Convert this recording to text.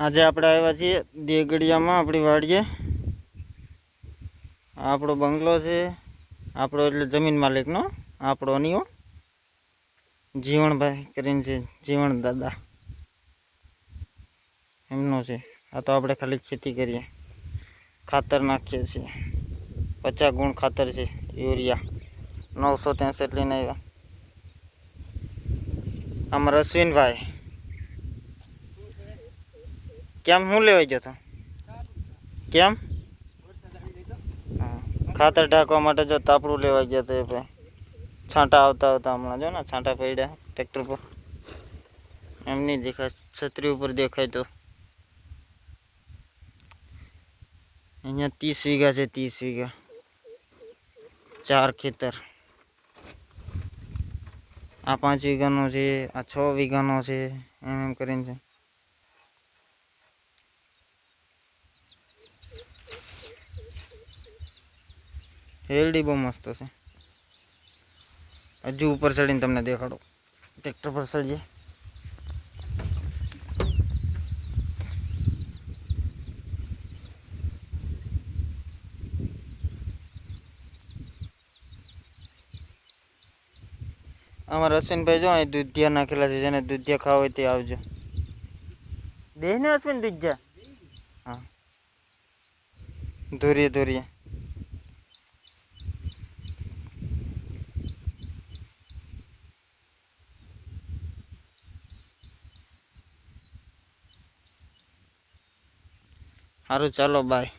આજે આપણે આવ્યા છીએ દેગડિયામાં આપણી વાડીએ. આપણો બંગલો છે, આપણો એટલે જમીન માલિકનો, આપણો નહીં. જીવણભાઈ કરીને છે, જીવણ દાદા એમનો છે. આ તો આપણે ખાલી ખેતી કરીએ, ખાતર નાખીએ છીએ. 50 ગુણ ખાતર છે, યુરિયા 963 લઈને આવ્યા. આમાં અશ્વિનભાઈ કેમ હું લેવાઈ ગયો હતો? કેમ? ખાતર ઢાંકવા માટે જો તાપડું લેવા ગયા હતા. આપણે છાંટા આવતા હમણાં જો ને છાંટા પડ્યા ટ્રેક્ટર પર. એમ નહીં દેખાય, છત્રી ઉપર દેખાય તો. અહીંયા 30 વીઘા છે, 30 વીઘા, 4 ખેતર. આ 5 વીઘાનો છે, આ 6 વીઘાનો છે, એમ કરીને છે. હેલડી બહુ મસ્ત છે. હજુ ઉપર ચડીને તમને દેખાડો. ટ્રેક્ટર પર ચડીએ. અમારા અશ્વિનભાઈ જો અહીં દૂધિયા નાખેલા છે, જેને દૂધિયા ખાવા હોય તે આવજો. દે ને અશ્વિન દૂધિયા. હા, ધોરીએ ધોરીએ. સારું, ચાલો બાય.